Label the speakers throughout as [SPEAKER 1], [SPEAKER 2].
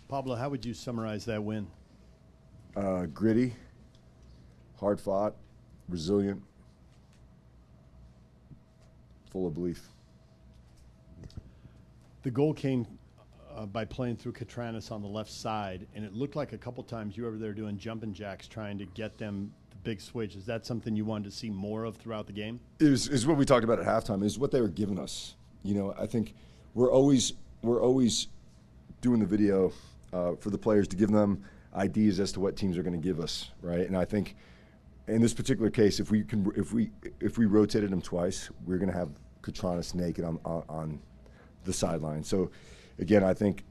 [SPEAKER 1] Pablo, how would you summarize that win?
[SPEAKER 2] Gritty, hard fought, resilient, full of belief.
[SPEAKER 1] The goal came by playing through Catranis on the left side, and it looked like a couple times you were over there doing jumping jacks trying to get them the big switch. Is that something you wanted to see more of throughout the game?
[SPEAKER 2] Is what we talked about at halftime. Is what they were giving us. You know, I think we're always doing the video for the players to give them ideas as to what teams are going to give us, right? And I think in this particular case, if we rotated them twice, we're going to have Catranis naked on the sideline. So again, I think,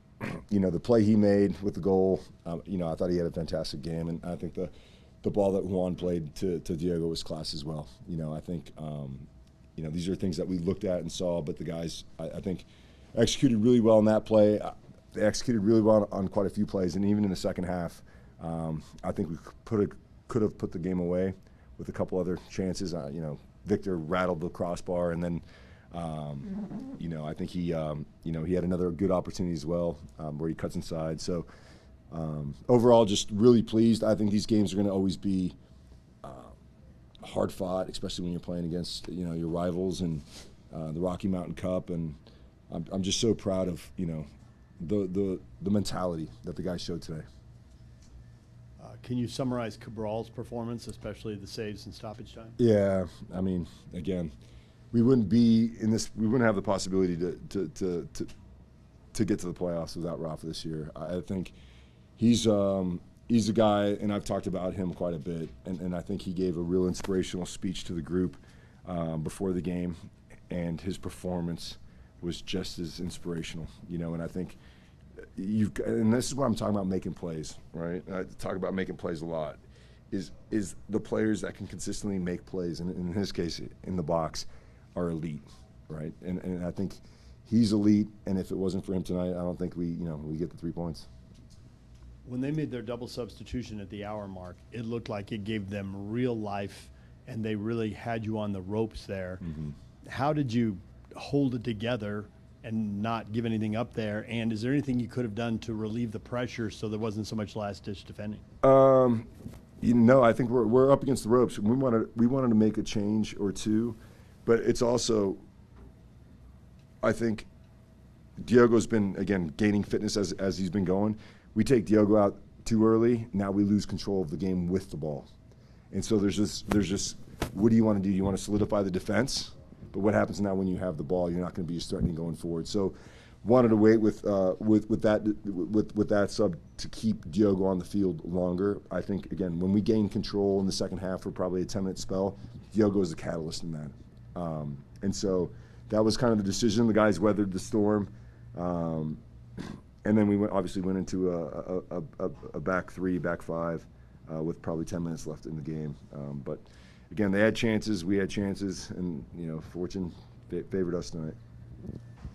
[SPEAKER 2] you know, the play he made with the goal, you know, I thought he had a fantastic game, and I think the ball that Juan played to Diego was class as well. You know, I think, you know, these are things that we looked at and saw, but the guys, I think, executed really well in that play. They executed really well on quite a few plays, and even in the second half, I think we could have put the game away with a couple other chances. You know, Victor rattled the crossbar, and then, you know, I think he had another good opportunity as well where he cuts inside. So overall, just really pleased. I think these games are going to always be hard fought, especially when you're playing against, you know, your rivals and the Rocky Mountain Cup, and I'm just so proud of, you know, the mentality that the guys showed today.
[SPEAKER 1] Can you summarize Cabral's performance, especially the saves and stoppage time?
[SPEAKER 2] Yeah, I mean, again, we wouldn't be in this. We wouldn't have the possibility to get to the playoffs without Rafa this year. I think he's a guy, and I've talked about him quite a bit, and I think he gave a real inspirational speech to the group before the game, and his performance was just as inspirational, you know. And I think and this is what I'm talking about, making plays, right? I talk about making plays a lot. Is the players that can consistently make plays, and in his case, in the box, are elite, right? And I think he's elite. And if it wasn't for him tonight, I don't think we get the 3 points.
[SPEAKER 1] When they made their double substitution at the hour mark, it looked like it gave them real life, and they really had you on the ropes there. Mm-hmm. How did you hold it together and not give anything up there? And is there anything you could have done to relieve the pressure so there wasn't so much last-ditch defending?
[SPEAKER 2] You know, I think we're up against the ropes. We wanted to make a change or two, but it's also, I think, Diogo's been, again, gaining fitness as he's been going. We take Diogo out too early. Now we lose control of the game with the ball, and so there's just what do you want to do? You want to solidify the defense, but what happens now when you have the ball? You're not going to be as threatening going forward. So wanted to wait with that sub to keep Diogo on the field longer. I think, again, when we gain control in the second half for probably a 10-minute spell, Diogo is the catalyst in that. And so that was kind of the decision. The guys weathered the storm. And then we obviously went into a back three, back five with probably 10 minutes left in the game. But, again, they had chances, we had chances, and, you know, fortune favored us tonight.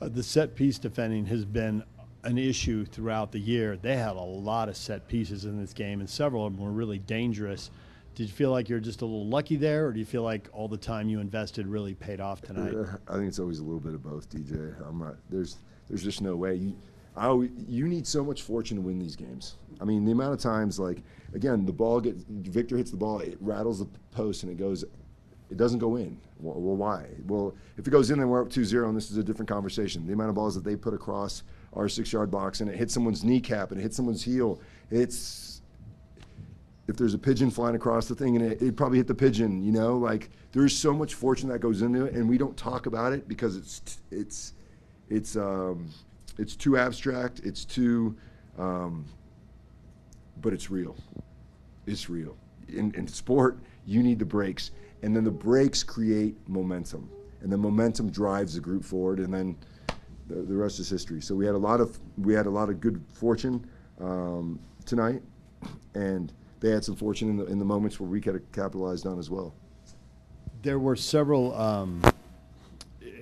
[SPEAKER 1] The set-piece defending has been an issue throughout the year. They had a lot of set pieces in this game, and several of them were really dangerous. Did you feel like you're just a little lucky there, or do you feel like all the time you invested really paid off tonight?
[SPEAKER 2] I think it's always a little bit of both, DJ. There's just no way. You need so much fortune to win these games. I mean, the amount of times, like, again, Victor hits the ball, it rattles the post, and it doesn't go in. Well, why? Well, if it goes in, then we're up 2-0, and this is a different conversation. The amount of balls that they put across our 6-yard box, and it hits someone's kneecap, and it hits someone's heel. If there's a pigeon flying across the thing, and it probably hit the pigeon, you know? Like, there's so much fortune that goes into it, and we don't talk about it because it's too abstract. It's too, but it's real. It's real. In sport, you need the breaks. And then the breaks create momentum, and the momentum drives the group forward, and then the rest is history. So we had a lot of good fortune tonight, and they had some fortune in the moments where we could have capitalized on as well.
[SPEAKER 1] There were several.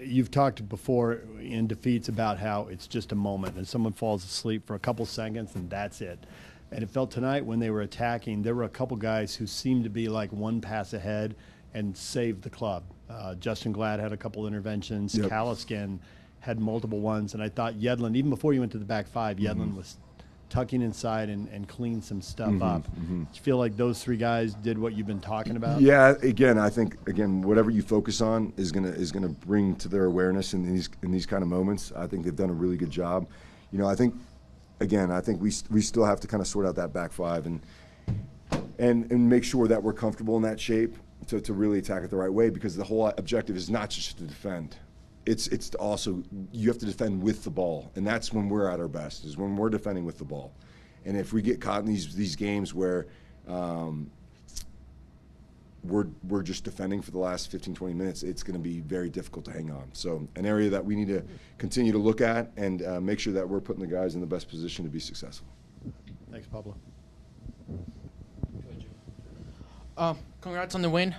[SPEAKER 1] You've talked before in defeats about how it's just a moment, and someone falls asleep for a couple seconds, and that's it. And it felt tonight when they were attacking, there were a couple guys who seemed to be like one pass ahead and saved the club. Justin Glad had a couple interventions. Yep. Caliskin had multiple ones. And I thought Yedlin, even before you went to the back five, Yedlin was tucking inside and clean some stuff up. Do you feel like those three guys did what you've been talking about?
[SPEAKER 2] Yeah, again, I think whatever you focus on is gonna bring to their awareness in these kind of moments. I think they've done a really good job. I think we still have to kind of sort out that back five and make sure that we're comfortable in that shape to really attack it the right way, because the whole objective is not just to defend. It's to also, you have to defend with the ball, and that's when we're at our best, is when we're defending with the ball. And if we get caught in these games where we're just defending for the last 15, 20 minutes, it's going to be very difficult to hang on. So an area that we need to continue to look at and make sure that we're putting the guys in the best position to be successful.
[SPEAKER 1] Thanks, Pablo.
[SPEAKER 3] Congrats on the win.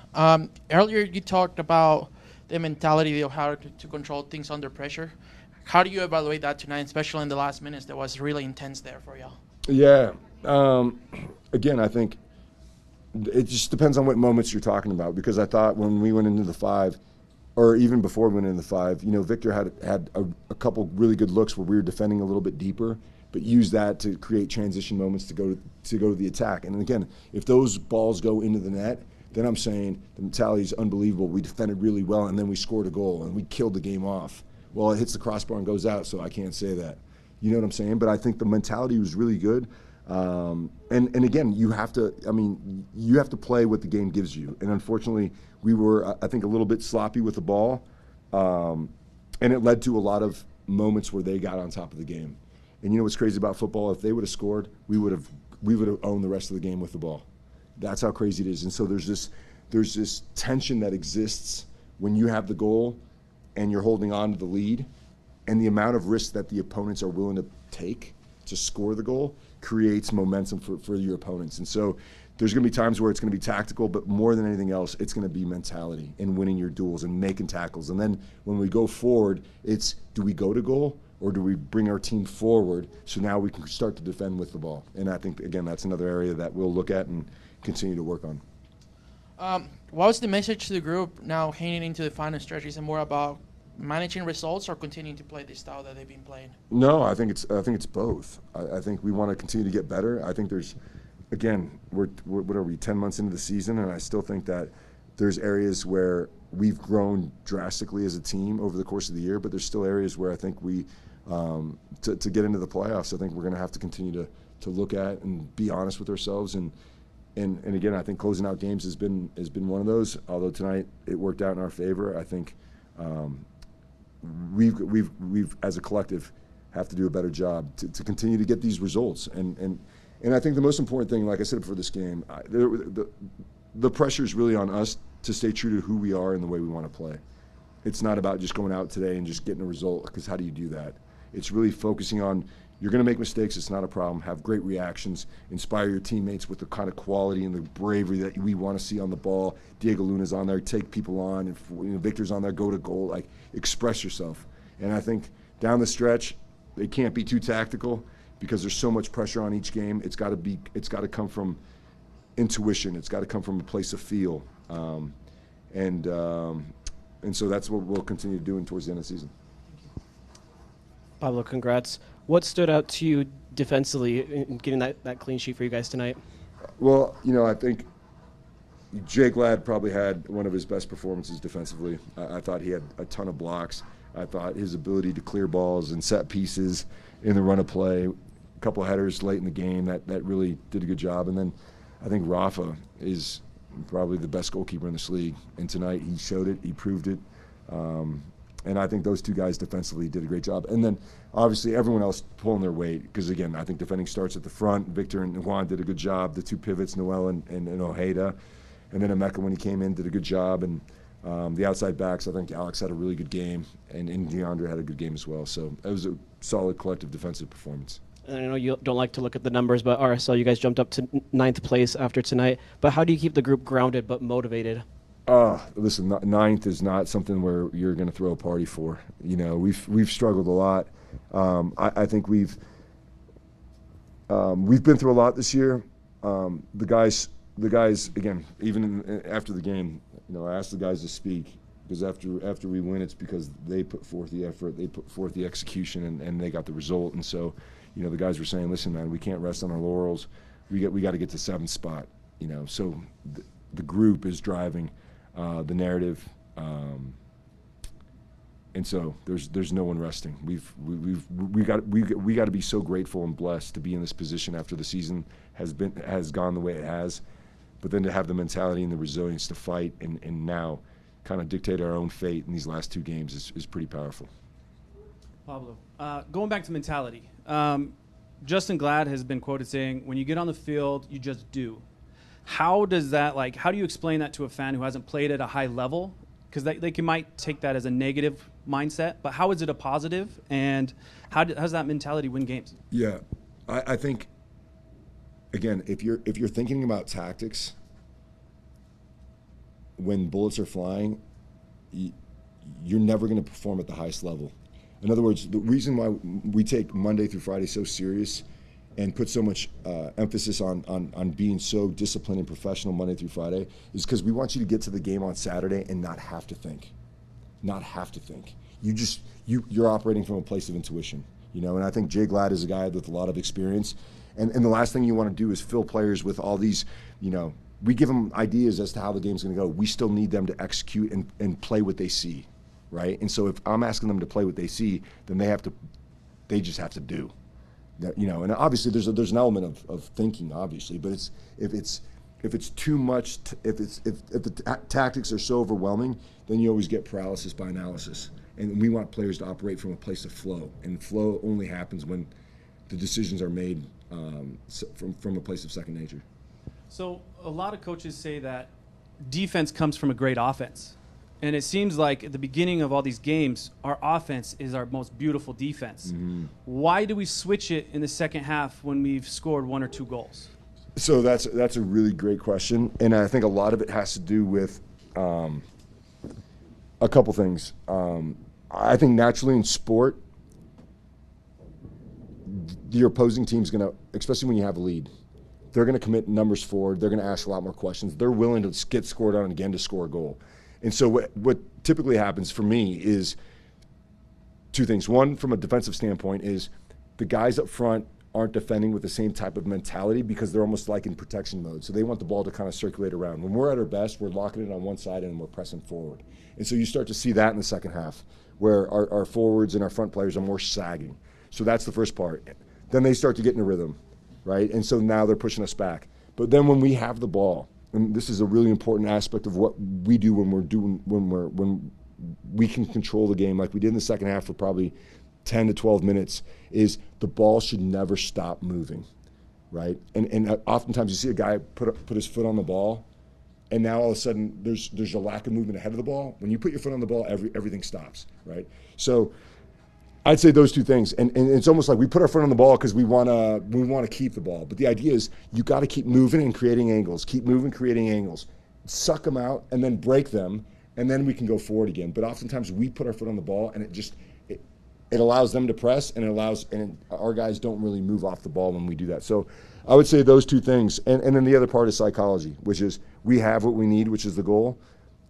[SPEAKER 3] Earlier you talked about the mentality of how to control things under pressure. How do you evaluate that tonight, especially in the last minutes that was really intense there for y'all?
[SPEAKER 2] Yeah. Again, I think it just depends on what moments you're talking about, because I thought when we went into the 5, or even before we went into the 5, Victor had a couple really good looks where we were defending a little bit deeper, but use that to create transition moments to go to the attack. And again, if those balls go into the net, then I'm saying the mentality is unbelievable. We defended really well, and then we scored a goal, and we killed the game off. Well, it hits the crossbar and goes out, so I can't say that. You know what I'm saying? But I think the mentality was really good. And again, you have to play what the game gives you. And unfortunately, we were, I think, a little bit sloppy with the ball, and it led to a lot of moments where they got on top of the game. And you know what's crazy about football? If they would have scored, we would have owned the rest of the game with the ball. That's how crazy it is. And so there's this tension that exists when you have the goal and you're holding on to the lead, and the amount of risk that the opponents are willing to take to score the goal creates momentum for your opponents. And so there's going to be times where it's going to be tactical, but more than anything else, it's going to be mentality and winning your duels and making tackles. And then when we go forward, it's, do we go to goal, or do we bring our team forward so now we can start to defend with the ball? And I think, again, that's another area that we'll look at and continue to work on.
[SPEAKER 3] What was the message to the group now heading into the final stretch? Is it more about managing results or continuing to play the style that they've been playing?
[SPEAKER 2] No, I think it's both. I think we want to continue to get better. I think there's, again, we're what are we, 10 months into the season, and I still think that there's areas where we've grown drastically as a team over the course of the year, but there's still areas where I think we, to get into the playoffs, I think we're going to have to continue to look at and be honest with ourselves. And again, I think closing out games has been one of those. Although tonight it worked out in our favor, I think we've as a collective have to do a better job to continue to get these results. And I think the most important thing, like I said before this game, the pressure is really on us to stay true to who we are and the way we want to play. It's not about just going out today and just getting a result, because how do you do that? It's really focusing on, you're going to make mistakes, it's not a problem, have great reactions, inspire your teammates with the kind of quality and the bravery that we want to see on the ball. Diego Luna's on there, take people on. If Victor's on there, go to goal, like express yourself. And I think down the stretch, they can't be too tactical because there's so much pressure on each game. It's got to come from intuition. It's got to come from a place of feel. And so that's what we'll continue doing towards the end of the season.
[SPEAKER 4] Pablo, congrats. What stood out to you defensively in getting that clean sheet for you guys tonight?
[SPEAKER 2] Well, I think Jake Ladd probably had one of his best performances defensively. I thought he had a ton of blocks. I thought his ability to clear balls and set pieces in the run of play, a couple of headers late in the game, that really did a good job. And then I think Rafa is probably the best goalkeeper in this league. And tonight he showed it, he proved it. And I think those two guys defensively did a great job. And then obviously everyone else pulling their weight, because again, I think defending starts at the front. Victor and Juan did a good job. The two pivots, Noel and Ojeda. And then Emeka, when he came in, did a good job. And the outside backs, I think Alex had a really good game, and DeAndre had a good game as well. So it was a solid collective defensive performance.
[SPEAKER 4] And I know you don't like to look at the numbers, but RSL, you guys jumped up to 9th place after tonight. But how do you keep the group grounded but motivated?
[SPEAKER 2] Listen, 9th is not something where you're going to throw a party for. We've struggled a lot. I think we've been through a lot this year. The guys again, even after the game, I asked the guys to speak, because after we win, it's because they put forth the effort, they put forth the execution, and they got the result. And so, you know, the guys were saying, listen, man, we can't rest on our laurels. We got to get to 7th spot, you know. So the group is driving the narrative, and so there's no one resting. We got to be so grateful and blessed to be in this position after the season has gone the way it has, but then to have the mentality and the resilience to fight and now kind of dictate our own fate in these last 2 games is pretty powerful.
[SPEAKER 5] Pablo, going back to mentality, Justin Glad has been quoted saying, when you get on the field, you just do. How do you explain that to a fan who hasn't played at a high level? Because they might take that as a negative mindset, but how is it a positive, and how does that mentality win games?
[SPEAKER 2] Yeah, I think, again, if you're thinking about tactics, when bullets are flying, you're never going to perform at the highest level. In other words, the reason why we take Monday through Friday so serious and put so much emphasis on being so disciplined and professional Monday through Friday is because we want you to get to the game on Saturday and not have to think. Not have to think. You're operating from a place of intuition, you know, and I think Jay Glad is a guy with a lot of experience. And the last thing you want to do is fill players with all these, you know, we give them ideas as to how the game's going to go. We still need them to execute and play what they see, right? And so if I'm asking them to play what they see, then they just have to do. That, you know, and obviously there's an element of thinking, obviously, but if it's too much, if the tactics are so overwhelming, then you always get paralysis by analysis. And we want players to operate from a place of flow, and flow only happens when the decisions are made from a place of second nature.
[SPEAKER 5] So a lot of coaches say that defense comes from a great offense. And it seems like at the beginning of all these games, our offense is our most beautiful defense. Mm-hmm. Why do we switch it in the second half when we've scored 1 or 2 goals?
[SPEAKER 2] So that's a really great question, and I think a lot of it has to do with a couple things. I think naturally in sport, your opposing team's going to, especially when you have a lead, they're going to commit numbers forward. They're going to ask a lot more questions. They're willing to get scored on again to score a goal. And so what typically happens for me is 2 things. One, from a defensive standpoint, is the guys up front aren't defending with the same type of mentality because they're almost like in protection mode. So they want the ball to kind of circulate around. When we're at our best, we're locking it on one side and we're pressing forward. And so you start to see that in the second half, where our forwards and our front players are more sagging. So that's the first part. Then they start to get in a rhythm, right? And so now they're pushing us back. But then when we have the ball, and this is a really important aspect of what we do when we can control the game like we did in the second half for probably 10 to 12 minutes, is the ball should never stop moving, right? And oftentimes you see a guy put his foot on the ball, and now all of a sudden there's a lack of movement ahead of the ball. When you put your foot on the ball, everything stops, right? So I'd say those 2 things, and it's almost like we put our foot on the ball because we want to keep the ball. But the idea is you got to keep moving and creating angles. Keep moving, creating angles. Suck them out and then break them, and then we can go forward again. But oftentimes we put our foot on the ball, and it allows them to press, and our guys don't really move off the ball when we do that. So I would say those 2 things, and then the other part is psychology, which is we have what we need, which is the goal,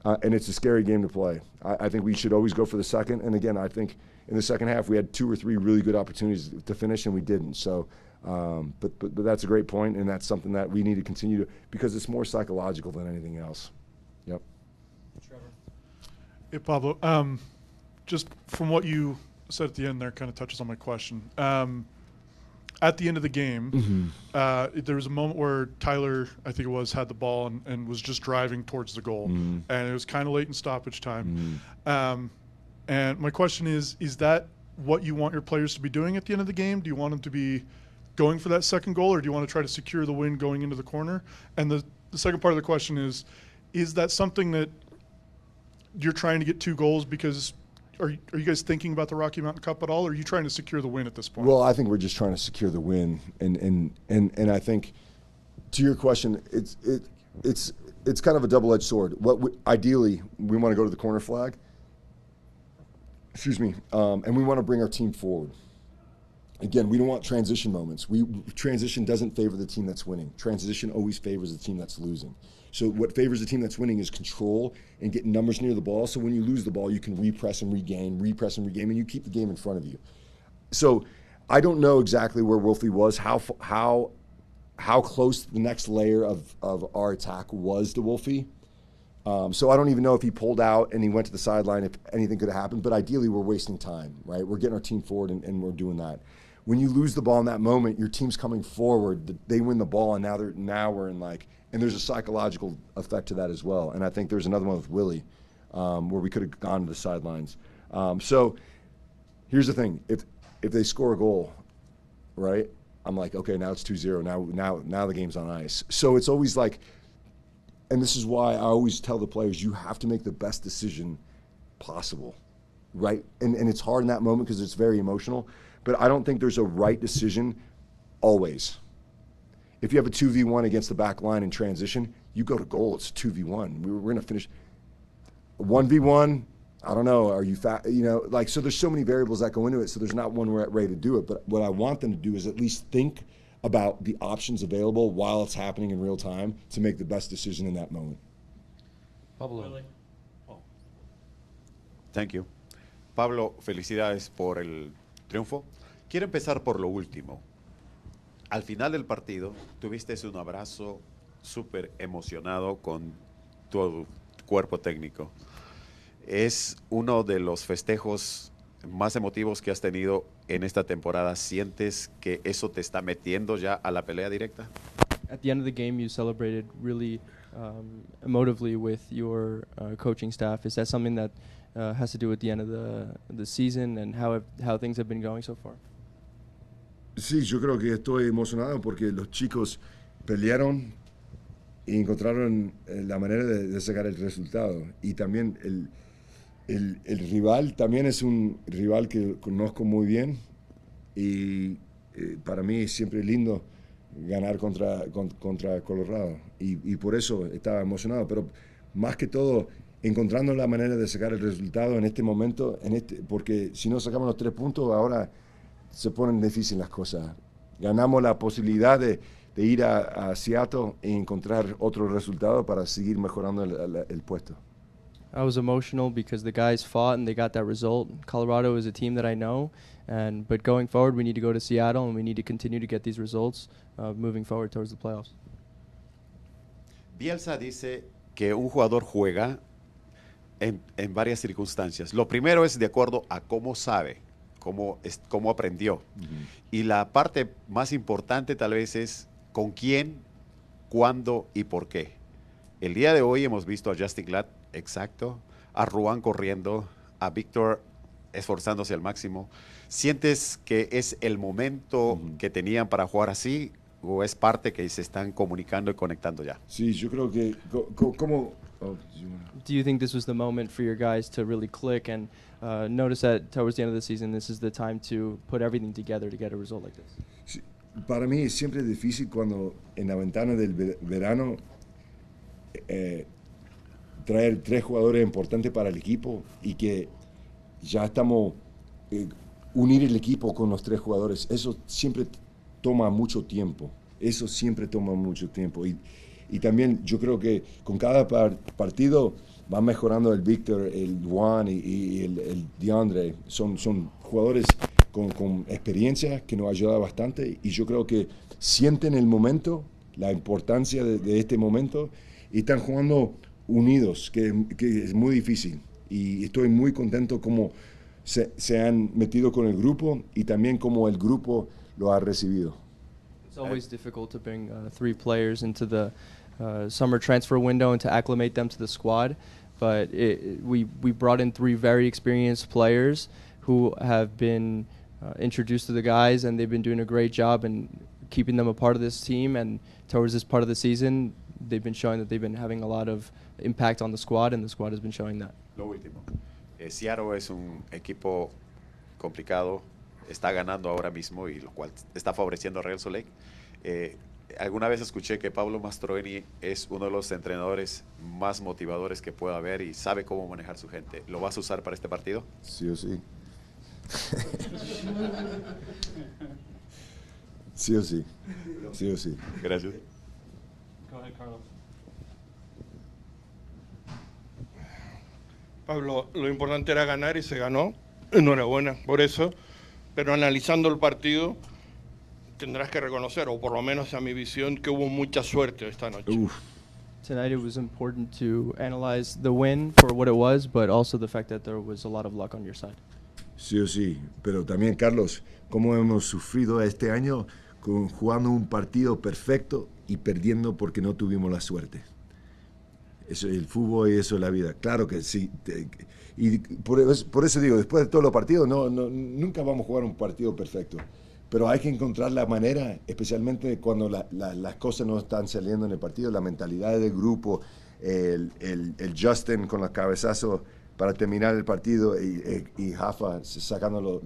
[SPEAKER 2] and it's a scary game to play. I think we should always go for the second, and again, I think in the second half we had 2 or 3 really good opportunities to finish, and we didn't. So, but that's a great point, and that's something that we need to continue to, because it's more psychological than anything else. Yep.
[SPEAKER 5] Trevor.
[SPEAKER 6] Hey, Pablo. Just from what you said at the end there, kind of touches on my question. At the end of the game, there was a moment where Tyler, I think it was, had the ball and was just driving towards the goal. And it was kind of late in stoppage time. And my question is that what you want your players to be doing at the end of the game? Do you want them to be going for that second goal, or do you want to try to secure the win going into the corner? And the second part of the question is that something that you're trying to get 2 goals because are you guys thinking about the Rocky Mountain Cup at all, or are you trying to secure the win at this point?
[SPEAKER 2] Well, I think we're just trying to secure the win, and I think to your question, it's kind of a double-edged sword. Ideally, we want to go to the corner flag. Excuse me, and we want to bring our team forward. Again, we don't want transition moments. Transition doesn't favor the team that's winning. Transition always favors the team that's losing. So what favors the team that's winning is control and getting numbers near the ball. So when you lose the ball, you can repress and regain, and you keep the game in front of you. So I don't know exactly where Wolfie was, how close the next layer of our attack was to Wolfie. So I don't even know if he pulled out and he went to the sideline, if anything could have happened. But ideally, we're wasting time, right? We're getting our team forward and we're doing that. When you lose the ball in that moment, your team's coming forward. They win the ball, and now we're in like, and there's a psychological effect to that as well. And I think there's another one with Willie where we could have gone to the sidelines. So here's the thing: if they score a goal, right? I'm like, okay, now it's 2-0. Now the game's on ice. So it's always like, and this is why I always tell the players, you have to make the best decision possible, right? And it's hard in that moment because it's very emotional. But I don't think there's a right decision always. If you have a 2v1 against the back line in transition, you go to goal. It's 2v1. We're going to finish 1v1. I don't know. Are you fat? You know, like, so there's so many variables that go into it. So there's not one way to do it. But what I want them to do is at least think about the options available while it's happening in real time to make the best decision in that moment.
[SPEAKER 7] Pablo.
[SPEAKER 8] Thank you. Pablo, felicidades por el triunfo. Quiero empezar por lo último. Al final del partido, tuviste un abrazo súper emocionado con tu cuerpo técnico. Es uno de los festejos más emotivos que has tenido en esta temporada. ¿Sientes que eso te está metiendo ya a la pelea directa?
[SPEAKER 7] At the end of the game, you celebrated really emotively with your coaching staff. Is that something that has to do with the end of the season and how things have been going so far?
[SPEAKER 2] Sí, yo creo que estoy emocionado porque los chicos pelearon y encontraron la manera de sacar el resultado. Y también el rival también es un rival que conozco muy bien y para mí es siempre lindo ganar contra Colorado y por eso estaba emocionado, pero más que todo encontrando la manera de sacar el resultado en este momento, porque si no sacamos los 3 puntos ahora se ponen difíciles las cosas. Ganamos la posibilidad de ir a Seattle e encontrar otro resultado para seguir mejorando el puesto.
[SPEAKER 7] I was emotional because the guys fought and they got that result. Colorado is a team that I know, but going forward, we need to go to Seattle and we need to continue to get these results moving forward towards the playoffs.
[SPEAKER 8] Bielsa dice que un jugador juega en varias circunstancias. Lo primero es de acuerdo a cómo sabe, cómo aprendió. Uh-huh. Y la parte más importante tal vez es con quién, cuándo y por qué. El día de hoy hemos visto a Justin Glad, exacto, a Ruan corriendo, a Víctor esforzándose al máximo. ¿Sientes que es el momento que tenían para jugar así o es parte que se están comunicando y conectando ya?
[SPEAKER 2] Sí, yo creo que
[SPEAKER 7] Do you think this was the moment for your guys to really click and notice that towards the end of the season this is the time to put everything together to get a result like this?
[SPEAKER 2] Sí, para mí es siempre difícil cuando en la ventana del verano traer 3 jugadores importantes para el equipo y que ya estamos unir el equipo con los 3 jugadores. Eso siempre toma mucho tiempo. Y también yo creo que con cada partido va mejorando el Víctor, el Juan y el DeAndre. Son jugadores con experiencia que nos ayuda bastante y yo creo que sienten el momento, la importancia de este momento y están jugando unidos, que es muy difícil. Y estoy muy contento como se han metido con el grupo y también como el grupo lo ha recibido.
[SPEAKER 7] It's always difficult to bring 3 players into the summer transfer window and to acclimate them to the squad, but we brought in 3 very experienced players who have been introduced to the guys, and they've been doing a great job in keeping them a part of this team. And towards this part of the season, they've been showing that they've been having a lot of impact on the squad, and the squad has been showing that.
[SPEAKER 8] Lo último, Seattle es un equipo complicado, está ganando ahora mismo y lo cual está favoreciendo a Real Salt Lake. Alguna vez escuché que Pablo Mastroeni es uno de los entrenadores más motivadores que pueda haber y sabe cómo manejar su gente. ¿Lo vas a usar para este partido?
[SPEAKER 2] Sí o sí. Sí o sí. Sí o sí.
[SPEAKER 8] Gracias.
[SPEAKER 5] Go ahead, Carlos.
[SPEAKER 9] Pablo, lo importante era ganar y se ganó. Enhorabuena por eso. pero analizando el partido tendrás que reconocer, o por lo menos a mi visión, que hubo mucha suerte esta noche.
[SPEAKER 2] Uf,
[SPEAKER 7] Tonight it was important to analyze the win for what it was, but also the fact that there was a lot of luck on your side.
[SPEAKER 2] sí o sí. Pero también, Carlos, cómo hemos sufrido este año jugando un partido perfecto y perdiendo porque no tuvimos la suerte. Eso es el fútbol y eso es la vida. Claro que sí. Y por eso digo, después de todos los partidos, nunca vamos a jugar un partido perfecto. Pero hay que encontrar la manera, especialmente cuando las cosas no están saliendo en el partido, la mentalidad del grupo, el Justin con los cabezazos para terminar el partido y Rafa sacando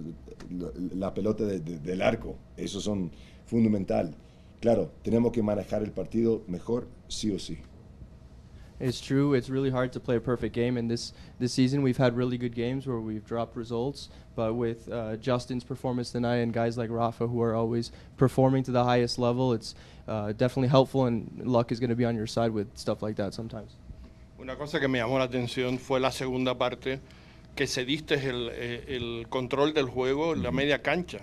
[SPEAKER 2] la pelota del arco. Esos son fundamental. Claro, tenemos que manejar el partido mejor, sí o sí.
[SPEAKER 7] It's true. It's really hard to play a perfect game, and this season we've had really good games where we've dropped results. But with Justin's performance tonight and guys like Rafa who are always performing to the highest level, it's definitely helpful, and luck is going to be on your side with stuff like that sometimes.
[SPEAKER 9] Una cosa que me llamó la atención fue la segunda parte, que cediste el control del juego en la media cancha.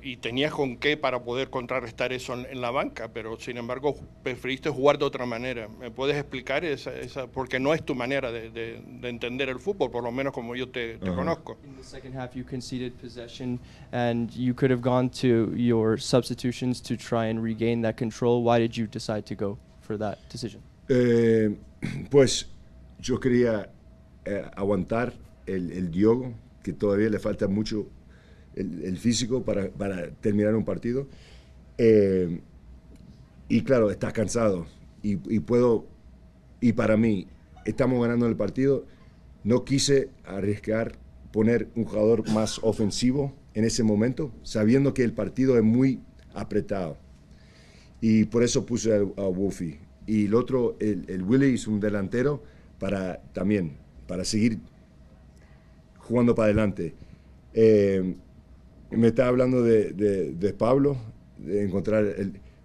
[SPEAKER 9] Y tenías con qué para poder contrarrestar eso en la banca, pero sin embargo preferiste jugar de otra manera. ¿Me puedes explicar esa porque no es tu manera de entender el fútbol, por lo menos como yo te conozco?
[SPEAKER 7] In the second half, you conceded possession, and you could have gone to your substitutions to try and regain that control. Why did you decide to go for that decision?
[SPEAKER 2] Pues yo quería aguantar el Diogo, que todavía le falta mucho el físico para terminar un partido. Y claro, está cansado. Y para mí, estamos ganando el partido. No quise arriesgar poner un jugador más ofensivo en ese momento, sabiendo que el partido es muy apretado. Y por eso puse a Wolfie. Y el otro, el Willy, es un delantero para seguir jugando para adelante. Me está hablando de Pablo, de encontrar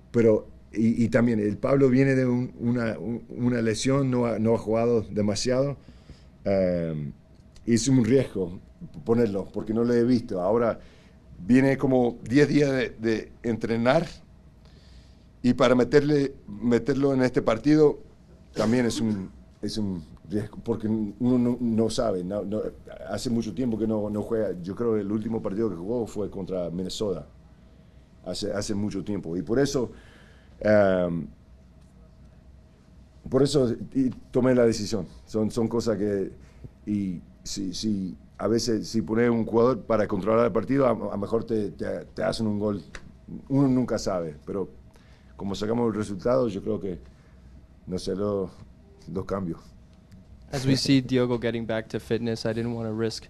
[SPEAKER 2] pero y también el Pablo viene de una lesión, no ha jugado demasiado. Es un riesgo ponerlo porque no lo he visto. Ahora viene como 10 días de entrenar y para meterlo en este partido también es un riesgo porque uno no sabe. Hace mucho tiempo que no juega. Yo creo que el último partido que jugó fue contra Minnesota. Hace mucho tiempo. Y por eso tomé la decisión. Son cosas que... Y si a veces si pones un jugador para controlar el partido, a lo mejor te hacen un gol. Uno nunca sabe. Pero como sacamos el resultado, yo creo que no sé, los cambios.
[SPEAKER 7] As we see Diogo getting back to fitness, I didn't want to risk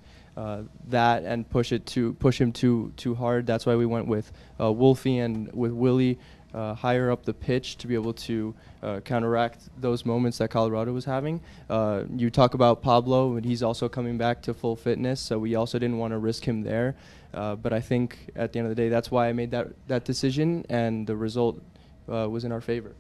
[SPEAKER 7] that and push him too hard. That's why we went with Wolfie and with Willie higher up the pitch to be able to counteract those moments that Colorado was having. You talk about Pablo, and he's also coming back to full fitness, so we also didn't want to risk him there. But I think at the end of the day, that's why I made that decision, and the result was in our favor.